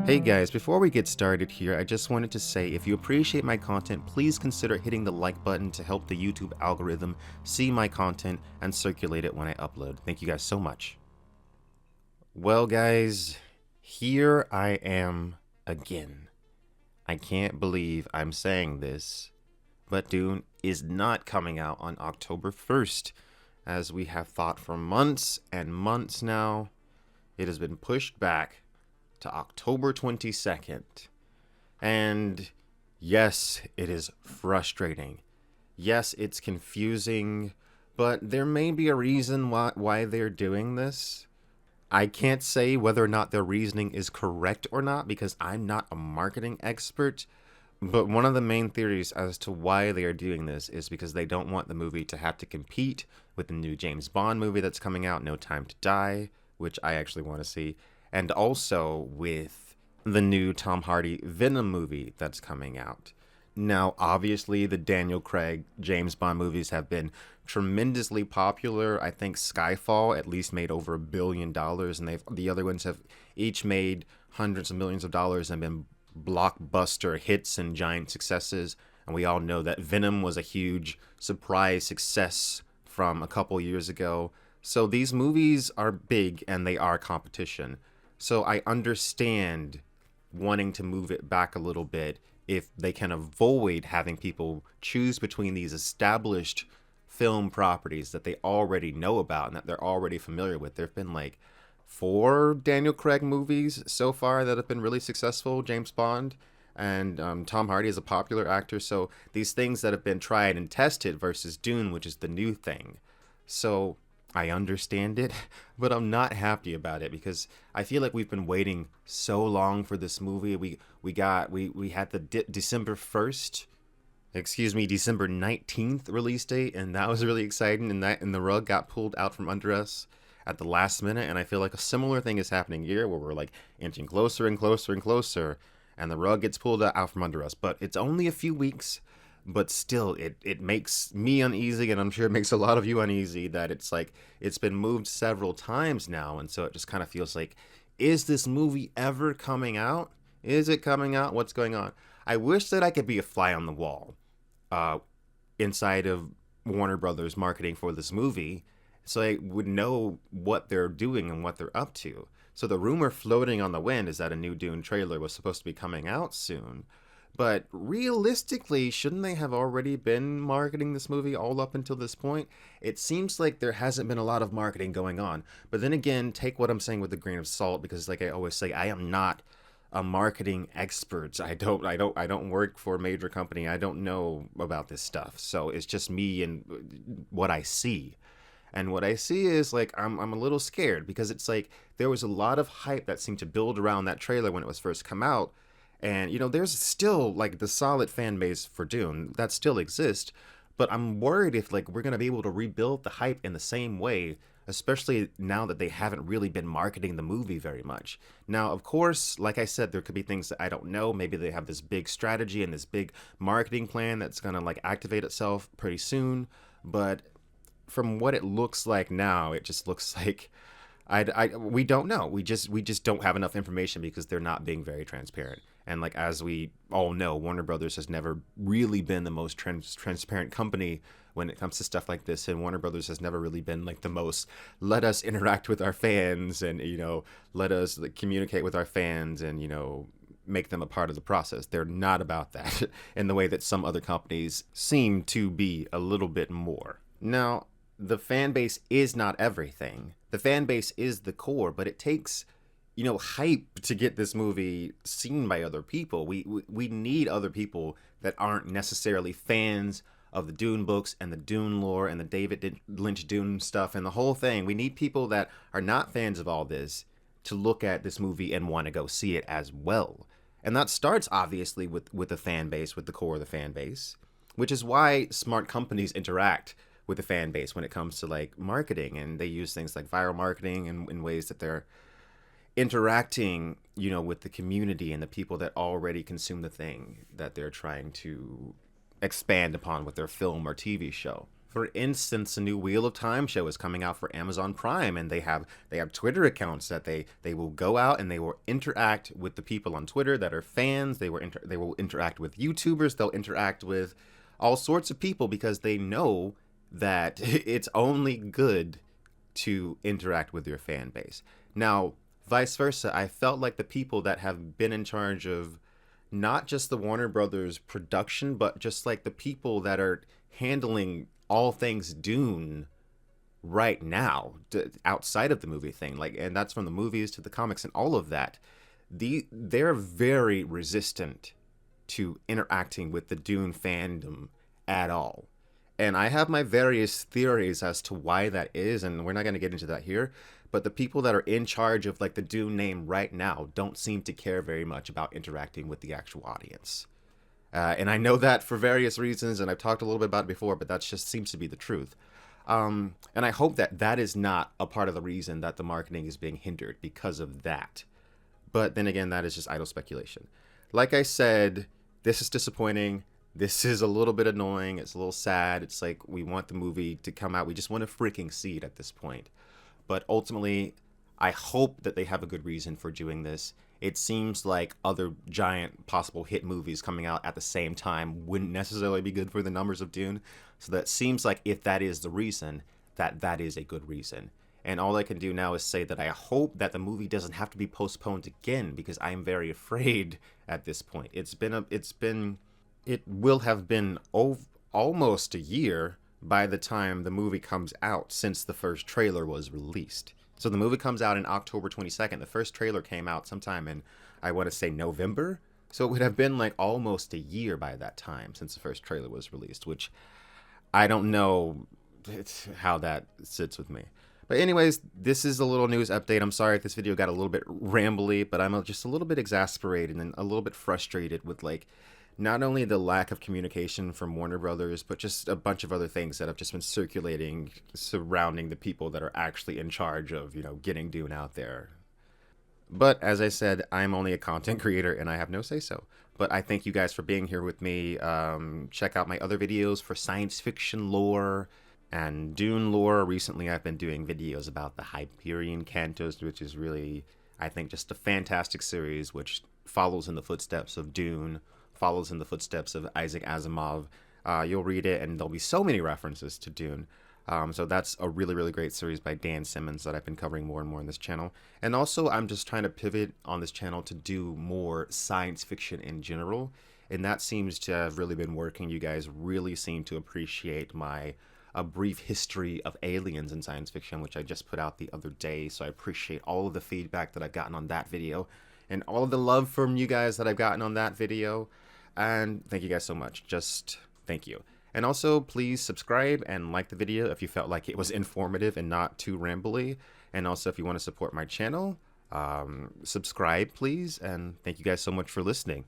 Hey guys, before we get started here, I just wanted to say if you appreciate my content, please consider hitting the like button to help the YouTube algorithm see my content and circulate it when I upload. Thank you guys so much. Well, guys, here I am again. I can't believe I'm saying this, but Dune is not coming out on October 1st, as we have thought for months and months now. It has been pushed back to October 22nd. And yes, it is frustrating. Yes, it's confusing, but there may be a reason why they're doing this. I can't say whether or not their reasoning is correct or not because I'm not a marketing expert. But one of the main theories as to why they are doing this is because they don't want the movie to have to compete with the new James Bond movie that's coming out, No Time to Die, which I actually want to see, and also with the new Tom Hardy Venom movie that's coming out. Now, obviously, the Daniel Craig James Bond movies have been tremendously popular. I think Skyfall at least made over $1 billion, and the other ones have each made hundreds of millions of dollars and been blockbuster hits and giant successes. And we all know that Venom was a huge surprise success from a couple years ago. So these movies are big and they are competition. So I understand wanting to move it back a little bit if they can avoid having people choose between these established film properties that they already know about and that they're already familiar with. There have been like 4 Daniel Craig movies so far that have been really successful, James Bond, and Tom Hardy is a popular actor. So these things that have been tried and tested versus Dune, which is the new thing. So I understand it, but I'm not happy about it because I feel like we've been waiting so long for this movie. We had the December 1st, December 19th release date, and that was really exciting, and the rug got pulled out from under us at the last minute, and I feel like a similar thing is happening here where we're like inching closer and closer and closer, and the rug gets pulled out from under us. But it's only a few weeks. But still, it makes me uneasy, and I'm sure it makes a lot of you uneasy that it's like it's been moved several times now, and so it just kind of feels like, is this movie ever coming out? Is it coming out? What's going on? I wish that I could be a fly on the wall uh, inside of Warner Brothers marketing for this movie, so I would know what they're doing and what they're up to. So the rumor floating on the wind is that a new Dune trailer was supposed to be coming out soon. But realistically, shouldn't they have already been marketing this movie all up until this point? It seems like there hasn't been a lot of marketing going on. But then again, take what I'm saying with a grain of salt because like I always say, I am not a marketing expert. I don't work for a major company. I don't know about this stuff. So it's just me and what I see. And what I see is like I'm a little scared because it's like there was a lot of hype that seemed to build around that trailer when it was first come out. And, there's still, like, the solid fan base for Dune. That still exists. But I'm worried if, like, we're going to be able to rebuild the hype in the same way, especially now that they haven't really been marketing the movie very much. Now, of course, like I said, there could be things that I don't know. Maybe they have this big strategy and this big marketing plan that's going to, like, activate itself pretty soon. But from what it looks like now, it just looks like we don't know. We just don't have enough information because they're not being very transparent. And like as we all know, Warner Brothers has never really been the most transparent company when it comes to stuff like this, and Warner Brothers has never really been like the most let us interact with our fans and let us like, communicate with our fans and make them a part of the process. They're not about that in the way that some other companies seem to be a little bit more. Now, the fan base is not everything. The fan base is the core, but it takes hype to get this movie seen by other people. We need other people that aren't necessarily fans of the Dune books and the Dune lore and the David Lynch Dune stuff and the whole thing. We need people that are not fans of all this to look at this movie and want to go see it as well. And that starts obviously with the fan base, with the core of the fan base, which is why smart companies interact with the fan base when it comes to like marketing, and they use things like viral marketing in ways that they're interacting with the community and the people that already consume the thing that they're trying to expand upon with their film or TV show. For instance, a new Wheel of Time show is coming out for Amazon Prime, and they have Twitter accounts that they will go out and they will interact with the people on Twitter that are fans. They will interact with YouTubers. They'll interact with all sorts of people because they know that it's only good to interact with your fan base. Now, vice versa, I felt like the people that have been in charge of not just the Warner Brothers production, but just like the people that are handling all things Dune right now, outside of the movie thing, like, and that's from the movies to the comics and all of that. They're very resistant to interacting with the Dune fandom at all. And I have my various theories as to why that is, and we're not going to get into that here. But the people that are in charge of like the Dune name right now don't seem to care very much about interacting with the actual audience. And I know that for various reasons, and I've talked a little bit about it before, but that just seems to be the truth. And I hope that that is not a part of the reason that the marketing is being hindered because of that. But then again, that is just idle speculation. Like I said, this is disappointing. This is a little bit annoying. It's a little sad. It's like we want the movie to come out. We just want to freaking see it at this point. But ultimately, I hope that they have a good reason for doing this. It seems like other giant possible hit movies coming out at the same time wouldn't necessarily be good for the numbers of Dune. So that seems like if that is the reason, that is a good reason. And all I can do now is say that I hope that the movie doesn't have to be postponed again, because I am very afraid at this point. It will have been almost a year by the time the movie comes out since the first trailer was released. So the movie comes out in October 22nd. The first trailer came out sometime in, I want to say, November. So it would have been like almost a year by that time since the first trailer was released, which I don't know how that sits with me. But anyways, this is a little news update. I'm sorry if this video got a little bit rambly, but I'm just a little bit exasperated and a little bit frustrated with like not only the lack of communication from Warner Brothers, but just a bunch of other things that have just been circulating surrounding the people that are actually in charge of, getting Dune out there. But as I said, I'm only a content creator and I have no say so. But I thank you guys for being here with me. Check out my other videos for science fiction lore and Dune lore. Recently, I've been doing videos about the Hyperion Cantos, which is really, I think, just a fantastic series which follows in the footsteps of Dune, follows in the footsteps of Isaac Asimov. You'll read it, and there'll be so many references to Dune. So that's a really, really great series by Dan Simmons that I've been covering more and more on this channel. And also, I'm just trying to pivot on this channel to do more science fiction in general. And that seems to have really been working. You guys really seem to appreciate my A Brief History of Aliens in Science Fiction, which I just put out the other day. So I appreciate all of the feedback that I've gotten on that video and all of the love from you guys that I've gotten on that video. And thank you guys so much. Just thank you. And also, please subscribe and like the video if you felt like it was informative and not too rambly. And also, if you want to support my channel, subscribe, please. And thank you guys so much for listening.